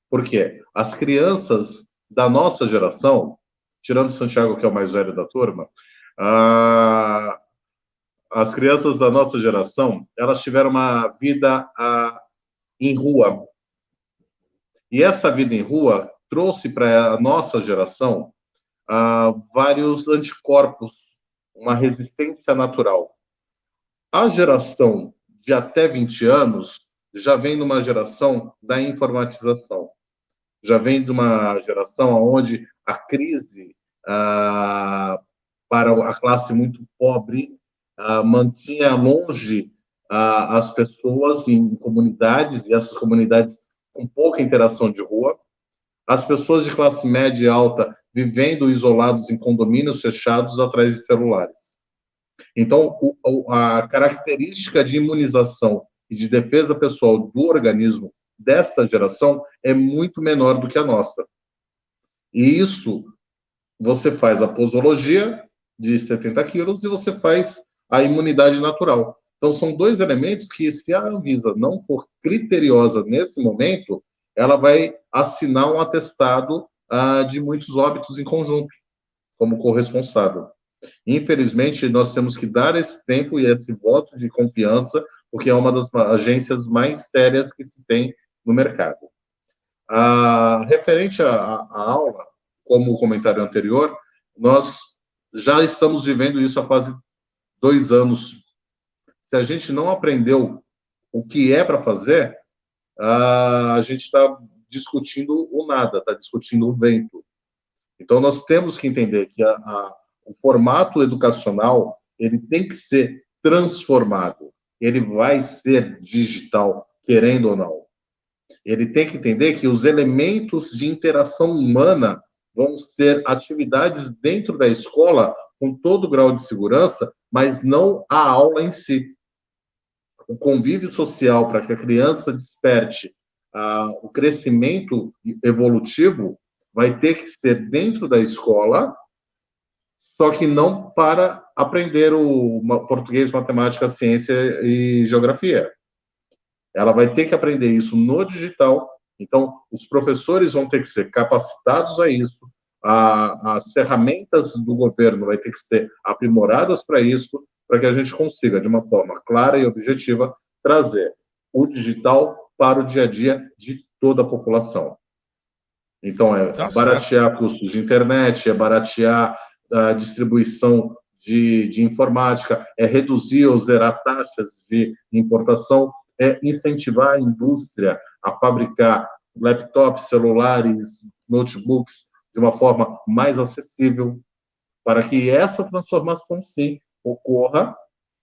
Por quê? As crianças da nossa geração, tirando o Santiago, que é o mais velho da turma, as crianças da nossa geração, elas tiveram uma vida em rua. E essa vida em rua trouxe para a nossa geração vários anticorpos, uma resistência natural. A geração de até 20 anos já vem de uma geração da informatização. Já vem de uma geração onde a crise para a classe muito pobre mantinha longe as pessoas em comunidades, e essas comunidades com pouca interação de rua, as pessoas de classe média e alta vivendo isolados em condomínios fechados atrás de celulares. Então, a característica de imunização e de defesa pessoal do organismo desta geração é muito menor do que a nossa. E isso, você faz a posologia de 70 quilos e você faz a imunidade natural. Então, são dois elementos que, se a Anvisa não for criteriosa nesse momento, ela vai assinar um atestado de muitos óbitos em conjunto, como corresponsável. Infelizmente, nós temos que dar esse tempo e esse voto de confiança, porque é uma das agências mais sérias que se tem no mercado. Referente à aula, como o comentário anterior, nós já estamos vivendo isso há quase 2 anos. Se a gente não aprendeu o que é para fazer, a gente está discutindo o nada, está discutindo o vento. Então, nós temos que entender que o formato educacional ele tem que ser transformado. Ele vai ser digital, querendo ou não. Ele tem que entender que os elementos de interação humana vão ser atividades dentro da escola com todo grau de segurança, mas não a aula em si. O convívio social para que a criança desperte o crescimento evolutivo vai ter que ser dentro da escola, só que não para aprender o português, matemática, ciência e geografia. Ela vai ter que aprender isso no digital. Então, os professores vão ter que ser capacitados a isso, as ferramentas do governo vai ter que ser aprimoradas para isso, para que a gente consiga, de uma forma clara e objetiva, trazer o digital para o dia a dia de toda a população. Então, baratear custos de internet, é baratear a distribuição de informática, é reduzir ou zerar taxas de importação, é incentivar a indústria a fabricar laptops, celulares, notebooks de uma forma mais acessível, para que essa transformação, sim, ocorra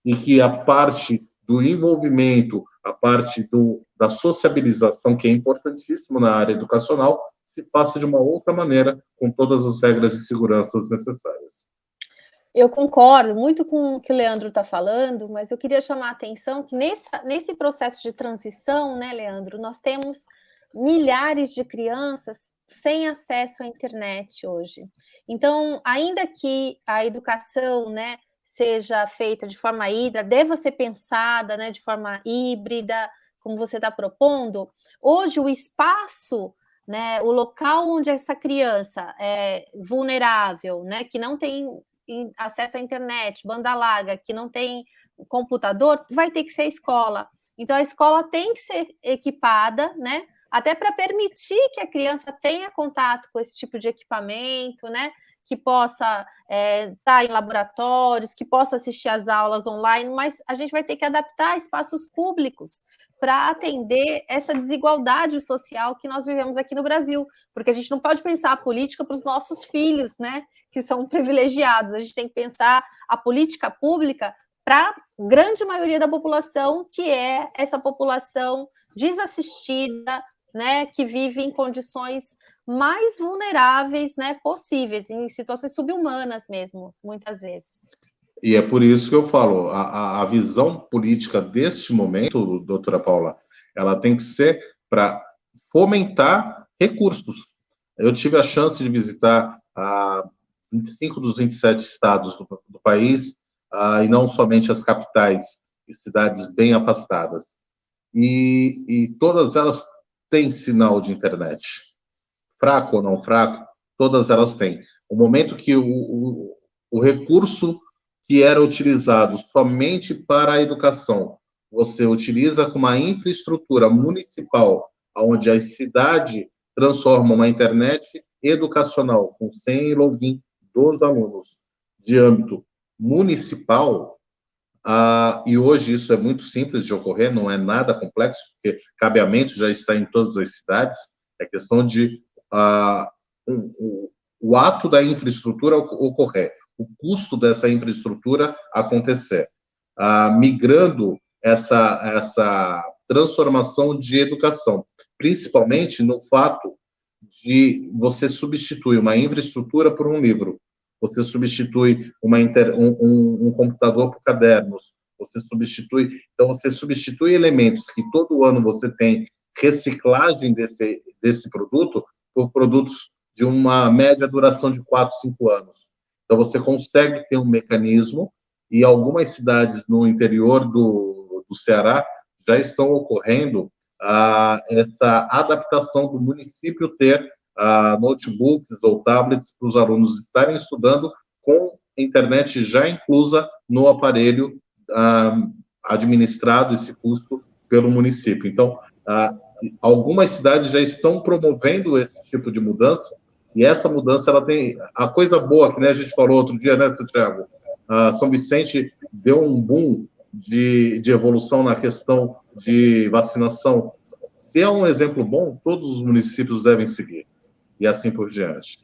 e que a parte do envolvimento, a parte da sociabilização, que é importantíssimo na área educacional, se faça de uma outra maneira, com todas as regras de segurança necessárias. Eu concordo muito com o que o Leandro está falando, mas eu queria chamar a atenção que nesse processo de transição, né, Leandro, nós temos milhares de crianças sem acesso à internet hoje. Então, ainda que a educação, né, seja feita de forma híbrida, deva ser pensada, né, de forma híbrida, como você está propondo, hoje o espaço, né, o local onde essa criança é vulnerável, né, que não tem acesso à internet, banda larga, que não tem computador, vai ter que ser a escola. Então, a escola tem que ser equipada, né, até para permitir que a criança tenha contato com esse tipo de equipamento, né, que possa estar em laboratórios, que possa assistir às aulas online, mas a gente vai ter que adaptar espaços públicos para atender essa desigualdade social que nós vivemos aqui no Brasil, porque a gente não pode pensar a política para os nossos filhos, né, que são privilegiados, a gente tem que pensar a política pública para a grande maioria da população, que é essa população desassistida, né, que vive em condições mais vulneráveis, né, possíveis, em situações subhumanas mesmo, muitas vezes. E é por isso que eu falo, a visão política deste momento, doutora Paula, ela tem que ser para fomentar recursos. Eu tive a chance de visitar 25 dos 27 estados do país, e não somente as capitais e cidades bem afastadas. E todas elas têm sinal de internet. Fraco ou não fraco, todas elas têm. O momento que o recurso que era utilizado somente para a educação, você utiliza com uma infraestrutura municipal, onde a cidade transforma uma internet educacional com senha e login dos alunos de âmbito municipal, e hoje isso é muito simples de ocorrer, não é nada complexo, porque cabeamento já está em todas as cidades, é questão de o ato da infraestrutura ocorrer, o custo dessa infraestrutura acontecer, migrando essa transformação de educação, principalmente no fato de você substituir uma infraestrutura por um livro, você substitui um computador por cadernos, você substitui elementos que todo ano você tem reciclagem desse produto por produtos de uma média duração de 4, 5 anos. Então, você consegue ter um mecanismo, e algumas cidades no interior do Ceará já estão ocorrendo essa adaptação do município ter notebooks ou tablets para os alunos estarem estudando com internet já inclusa no aparelho administrado, esse custo, pelo município. Então, algumas cidades já estão promovendo esse tipo de mudança, e essa mudança, ela tem a coisa boa, que, né, a gente falou outro dia, né, Santiago? São Vicente deu um boom de evolução na questão de vacinação. Se é um exemplo bom, todos os municípios devem seguir, e assim por diante.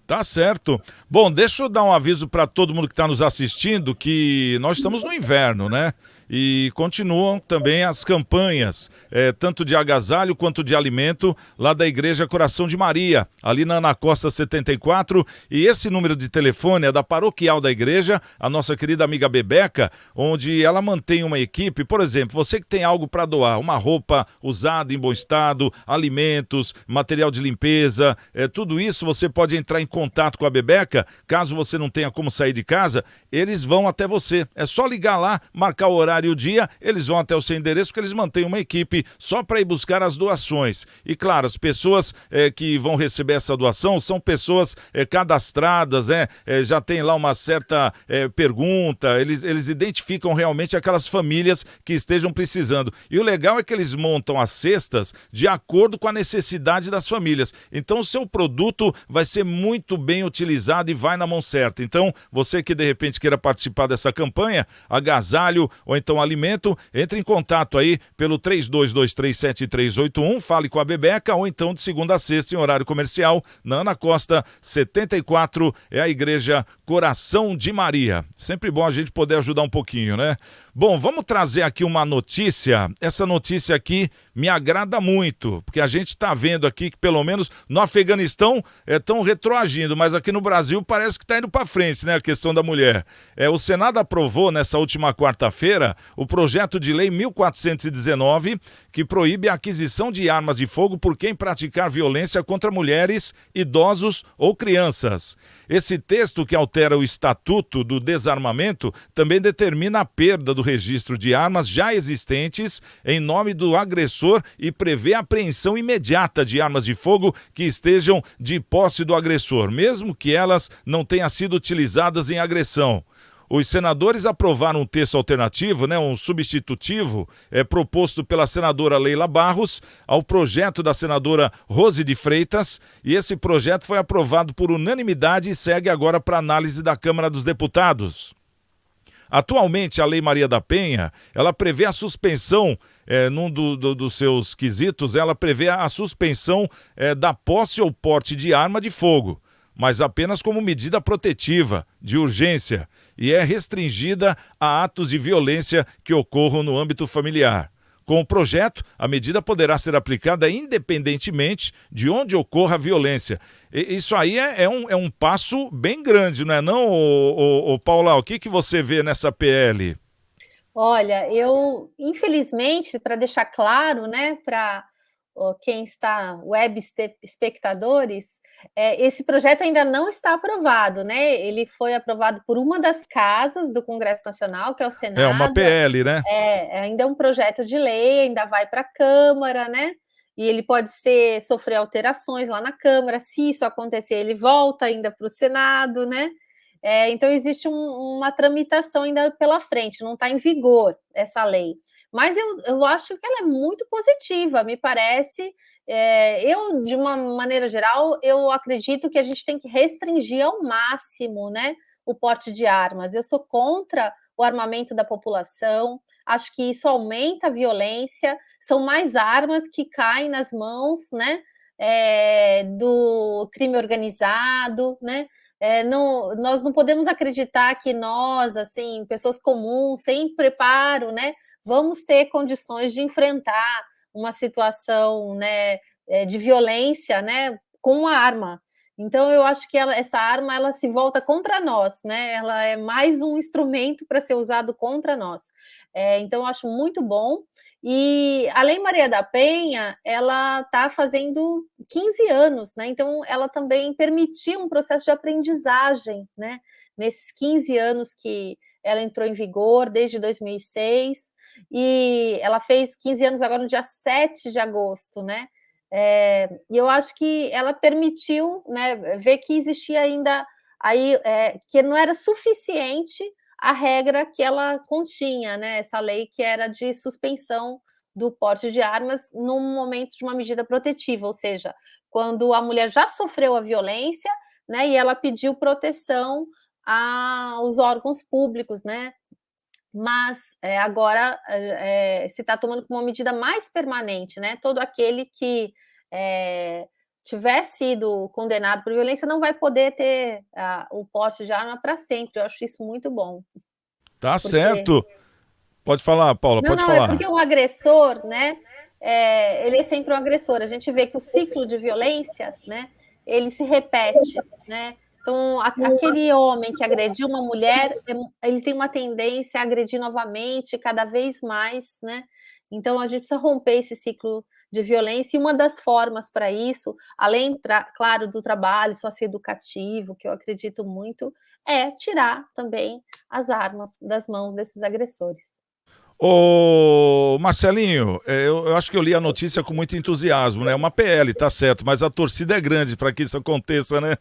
Tá certo. Bom, deixa eu dar um aviso para todo mundo que está nos assistindo, que nós estamos no inverno, né? E continuam também as campanhas, tanto de agasalho quanto de alimento, lá da Igreja Coração de Maria, ali na Ana Costa 74. E esse número de telefone é da paroquial da igreja, a nossa querida amiga Bebeca, onde ela mantém uma equipe. Por exemplo, você que tem algo para doar, uma roupa usada em bom estado, alimentos, material de limpeza, tudo isso você pode entrar em contato com a Bebeca. Caso você não tenha como sair de casa, eles vão até você. É só ligar lá, marcar o horário e o dia, eles vão até o seu endereço, porque eles mantêm uma equipe só para ir buscar as doações. E claro, as pessoas que vão receber essa doação são pessoas cadastradas, já tem lá uma certa pergunta, eles identificam realmente aquelas famílias que estejam precisando. E o legal é que eles montam as cestas de acordo com a necessidade das famílias. Então o seu produto vai ser muito bem utilizado e vai na mão certa. Então, você que de repente queira participar dessa campanha, agasalho ou então alimento, entre em contato aí pelo 32237381, fale com a Bebeca, ou então de segunda a sexta em horário comercial, na Ana Costa 74, é a Igreja Coração de Maria. Sempre bom a gente poder ajudar um pouquinho, né? Bom, vamos trazer aqui uma notícia. Essa notícia aqui me agrada muito, porque a gente está vendo aqui que pelo menos no Afeganistão estão retroagindo, mas aqui no Brasil parece que está indo para frente, né, a questão da mulher. O Senado aprovou nessa última quarta-feira o projeto de lei 1419, que proíbe a aquisição de armas de fogo por quem praticar violência contra mulheres, idosos ou crianças. Esse texto, que altera o Estatuto do Desarmamento, também determina a perda do registro de armas já existentes em nome do agressor e prevê a apreensão imediata de armas de fogo que estejam de posse do agressor, mesmo que elas não tenham sido utilizadas em agressão. Os senadores aprovaram um texto alternativo, um substitutivo, proposto pela senadora Leila Barros ao projeto da senadora Rose de Freitas, e esse projeto foi aprovado por unanimidade e segue agora para análise da Câmara dos Deputados. Atualmente, a Lei Maria da Penha, ela prevê a suspensão, num dos seus quesitos, ela prevê a suspensão da posse ou porte de arma de fogo, mas apenas como medida protetiva, de urgência, e é restringida a atos de violência que ocorram no âmbito familiar. Com o projeto, a medida poderá ser aplicada independentemente de onde ocorra a violência. Isso aí é um passo bem grande, não é não, Paula? O que você vê nessa PL? Olha, eu, infelizmente, para deixar claro, né, para quem está, web espectadores, esse projeto ainda não está aprovado, né? Ele foi aprovado por uma das casas do Congresso Nacional, que é o Senado. É uma PL, né? Ainda é um projeto de lei, ainda vai para a Câmara, né? E ele pode sofrer alterações lá na Câmara. Se isso acontecer, ele volta ainda para o Senado, né? Então existe uma tramitação ainda pela frente, não está em vigor essa lei. Mas eu acho que ela é muito positiva, me parece. Eu, de uma maneira geral, eu acredito que a gente tem que restringir ao máximo, né, o porte de armas. Eu sou contra o armamento da população, acho que isso aumenta a violência, são mais armas que caem nas mãos, né, do crime organizado, né? Nós não podemos acreditar que nós, assim, pessoas comuns, sem preparo, né, vamos ter condições de enfrentar uma situação, né, de violência, né, com a arma. Então, eu acho que essa arma ela se volta contra nós, né? Ela é mais um instrumento para ser usado contra nós. Então, eu acho muito bom. E a Lei Maria da Penha, ela está fazendo 15 anos, né? Então, ela também permitiu um processo de aprendizagem, né? Nesses 15 anos que ela entrou em vigor, desde 2006, e ela fez 15 anos agora no dia 7 de agosto, né? E eu acho que ela permitiu, né, ver que existia ainda aí, que não era suficiente a regra que ela continha, né, essa lei que era de suspensão do porte de armas num momento de uma medida protetiva, ou seja, quando a mulher já sofreu a violência, né, e ela pediu proteção aos órgãos públicos, né, mas agora se está tomando como uma medida mais permanente, né, todo aquele que tiver sido condenado por violência não vai poder ter o porte de arma para sempre. Eu acho isso muito bom. Tá certo. Pode falar, Paula, Não, pode não, falar. é porque o agressor, né, ele é sempre um agressor. A gente vê que o ciclo de violência, né, ele se repete, né? Então, aquele homem que agrediu uma mulher, ele tem uma tendência a agredir novamente, cada vez mais, né? Então, a gente precisa romper esse ciclo de violência, e uma das formas para isso, além, claro, do trabalho socioeducativo, que eu acredito muito, é tirar também as armas das mãos desses agressores. Ô, Marcelinho, eu acho que eu li a notícia com muito entusiasmo, né? Uma PL, tá certo, mas a torcida é grande para que isso aconteça, né?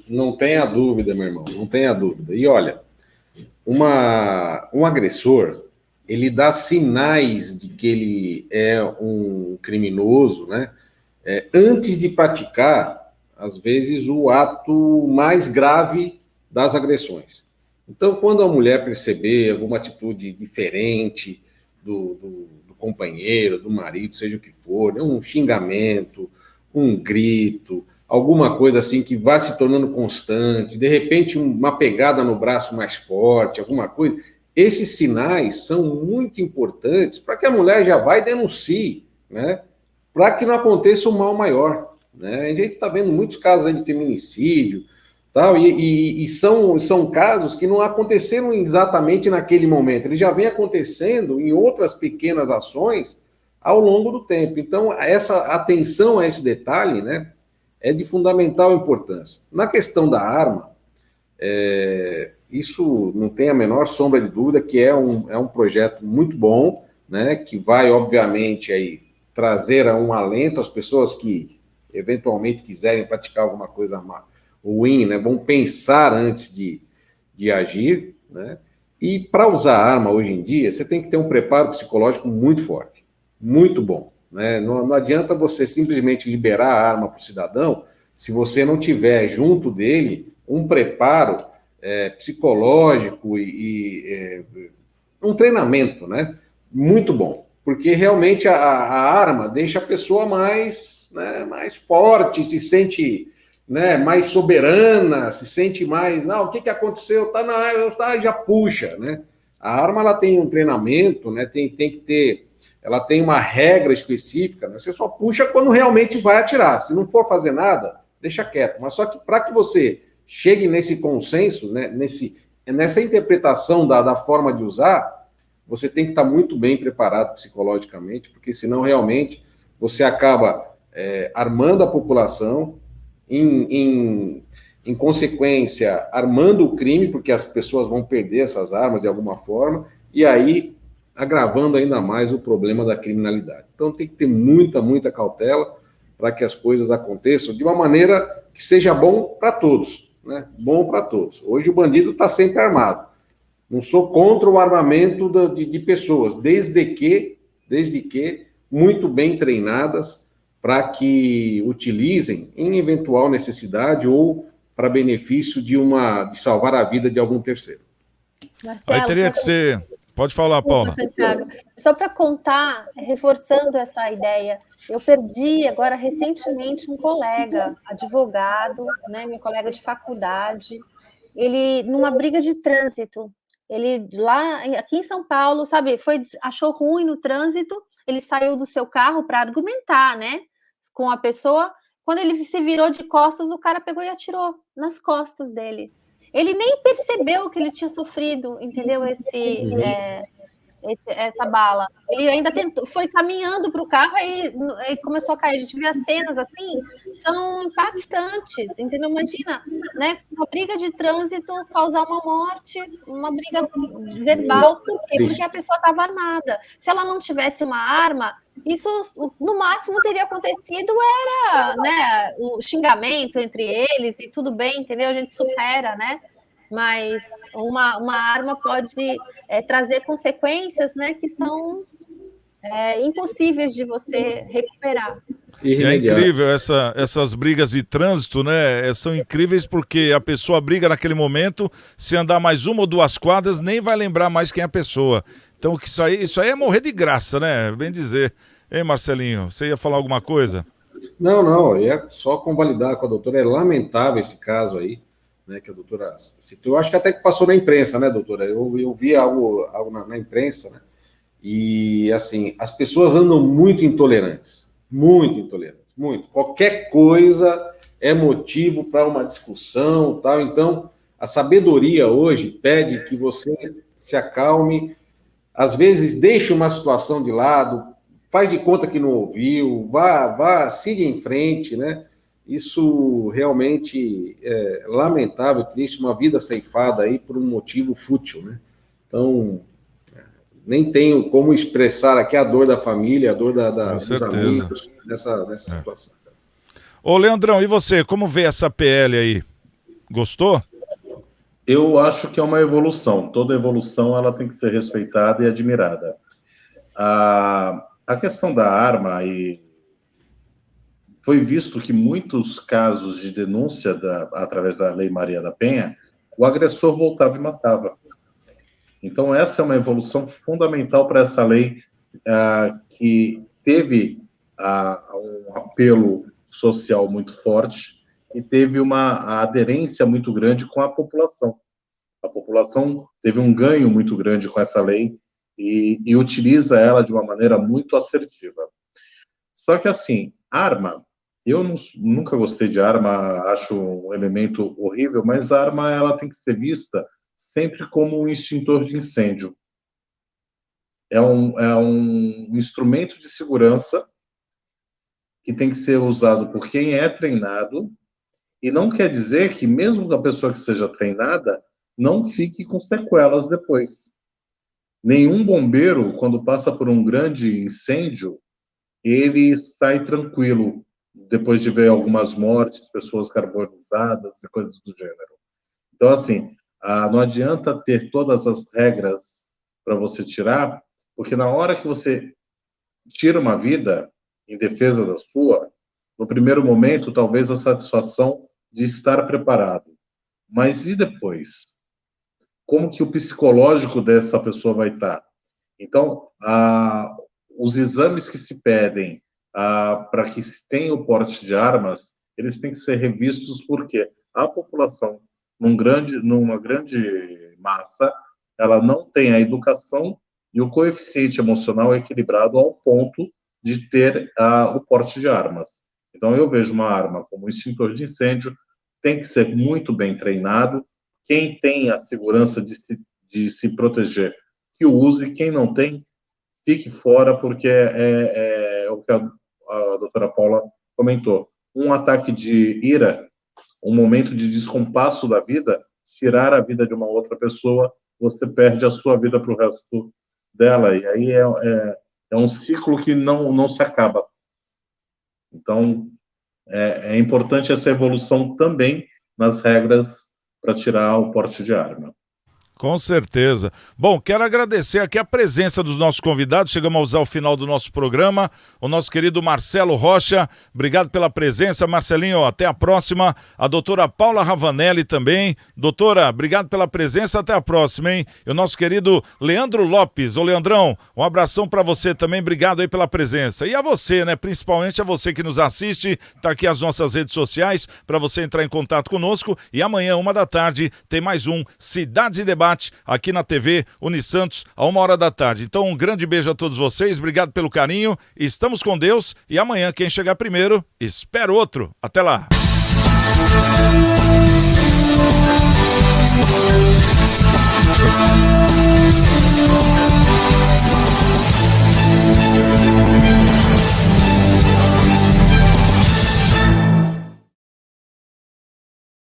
Não tenha dúvida, meu irmão, não tenha dúvida. E olha, um agressor, ele dá sinais de que ele é um criminoso, né? Antes de praticar, às vezes, o ato mais grave das agressões. Então, quando a mulher perceber alguma atitude diferente do companheiro, do marido, seja o que for, né? Um xingamento, um grito, alguma coisa assim que vai se tornando constante, de repente uma pegada no braço mais forte, alguma coisa, esses sinais são muito importantes para que a mulher já vá e denuncie, né? Para que não aconteça um mal maior, né? A gente está vendo muitos casos aí de feminicídio, tal, e são casos que não aconteceram exatamente naquele momento, eles já vêm acontecendo em outras pequenas ações ao longo do tempo. Então, essa atenção a esse detalhe, né, é de fundamental importância. Na questão da arma, isso não tem a menor sombra de dúvida que é um projeto muito bom, né, que vai, obviamente, aí, trazer um alento às pessoas que eventualmente quiserem praticar alguma coisa ruim, né, vão pensar antes de agir, né, e para usar arma hoje em dia, você tem que ter um preparo psicológico muito forte, muito bom, né, não adianta você simplesmente liberar a arma para o cidadão se você não tiver junto dele um preparo psicológico e um treinamento, né, muito bom, porque realmente a arma deixa a pessoa mais, né, mais forte, se sente, né, mais soberana, se sente mais, não, o que aconteceu? Já puxa, né? A arma, ela tem um treinamento, né, tem que ter, ela tem uma regra específica, né? Você só puxa quando realmente vai atirar, se não for fazer nada, deixa quieto, mas só que para que você chegue nesse consenso, né, nessa interpretação da forma de usar, você tem que estar muito bem preparado psicologicamente, porque senão realmente você acaba armando a população, em consequência, armando o crime, porque as pessoas vão perder essas armas de alguma forma, e aí agravando ainda mais o problema da criminalidade. Então tem que ter muita, muita cautela para que as coisas aconteçam de uma maneira que seja bom para todos, né? Bom para todos. Hoje o bandido está sempre armado. Não sou contra o armamento de pessoas, desde que muito bem treinadas para que utilizem em eventual necessidade ou para benefício de salvar a vida de algum terceiro. Marcelo, aí teria que ser... Pode falar, Paula. Santiago. Só para contar, reforçando essa ideia, eu perdi agora recentemente um colega, advogado, né, meu colega de faculdade, ele numa briga de trânsito. Ele lá aqui em São Paulo, sabe, achou ruim no trânsito, ele saiu do seu carro para argumentar, né, com a pessoa. Quando ele se virou de costas, o cara pegou e atirou nas costas dele. Ele nem percebeu que ele tinha sofrido, entendeu? Essa bala. Ele ainda foi caminhando para o carro e começou a cair. A gente vê as cenas assim, são impactantes, entendeu? Imagina, né? Uma briga de trânsito causar uma morte, uma briga verbal, por quê? Porque a pessoa estava armada. Se ela não tivesse uma arma, isso no máximo teria acontecido era, né, o xingamento entre eles e tudo bem, entendeu? A gente supera, né? Mas uma arma pode trazer consequências, né, que são impossíveis de você recuperar. É incrível essas brigas de trânsito, né? São incríveis porque a pessoa briga naquele momento, se andar mais uma ou duas quadras, nem vai lembrar mais quem é a pessoa. Então isso aí é morrer de graça, né? Bem dizer. Hein, Marcelinho, você ia falar alguma coisa? Não, é só convalidar com a doutora. É lamentável esse caso aí, né, que a doutora citou. Eu acho que até que passou na imprensa, né, doutora? Eu vi algo na imprensa, né? E, assim, as pessoas andam muito intolerantes. Muito. Qualquer coisa é motivo para uma discussão, tal. Então, a sabedoria hoje pede que você se acalme, às vezes deixe uma situação de lado, faz de conta que não ouviu, siga em frente, né? Isso realmente é lamentável, triste, uma vida ceifada aí por um motivo fútil, né? Então, nem tenho como expressar aqui a dor da família, a dor dos amigos nessa situação. Ô, Leandrão, e você, como vê essa PL aí? Gostou? Eu acho que é uma evolução. Toda evolução ela tem que ser respeitada e admirada. A questão da arma, e foi visto que muitos casos de denúncia através da Lei Maria da Penha, o agressor voltava e matava. Então, essa é uma evolução fundamental para essa lei, que teve um apelo social muito forte e teve uma aderência muito grande com a população. A população teve um ganho muito grande com essa lei e utiliza ela de uma maneira muito assertiva. Só que, assim, arma, eu nunca gostei de arma, acho um elemento horrível, mas a arma ela tem que ser vista sempre como um extintor de incêndio. É um instrumento de segurança que tem que ser usado por quem é treinado, e não quer dizer que mesmo a pessoa que seja treinada não fique com sequelas depois. Nenhum bombeiro, quando passa por um grande incêndio, ele sai tranquilo, depois de ver algumas mortes, pessoas carbonizadas e coisas do gênero. Então, assim, não adianta ter todas as regras para você tirar, porque na hora que você tira uma vida em defesa da sua, no primeiro momento, talvez a satisfação de estar preparado. Mas e depois? Como que o psicológico dessa pessoa vai estar? Então, os exames que se pedem para que se tenha o porte de armas, eles têm que ser revistos porque a população, numa grande massa, ela não tem a educação e o coeficiente emocional equilibrado ao ponto de ter o porte de armas. Então, eu vejo uma arma como extintor de incêndio, tem que ser muito bem treinado. Quem tem a segurança de se proteger, que o use. Quem não tem, fique fora, porque é o que a doutora Paula comentou. Um ataque de ira, um momento de descompasso da vida, tirar a vida de uma outra pessoa, você perde a sua vida para o resto dela. E aí é um ciclo que não se acaba. Então, é importante essa evolução também nas regras para tirar o porte de arma. Com certeza. Bom, quero agradecer aqui a presença dos nossos convidados. Chegamos ao final do nosso programa. O nosso querido Marcelo Rocha, obrigado pela presença. Marcelinho, até a próxima. A doutora Paula Ravanelli também. Doutora, obrigado pela presença. Até a próxima, hein? E o nosso querido Leandro Lopes. Ô, Leandrão, um abração para você também. Obrigado aí pela presença. E a você, né? Principalmente a você que nos assiste. Tá aqui as nossas redes sociais para você entrar em contato conosco. E amanhã, 13h, tem mais um Cidades em Debate aqui na TV Unisantos, a 13h. Então, um grande beijo a todos vocês, obrigado pelo carinho, estamos com Deus e amanhã quem chegar primeiro, espera outro. Até lá!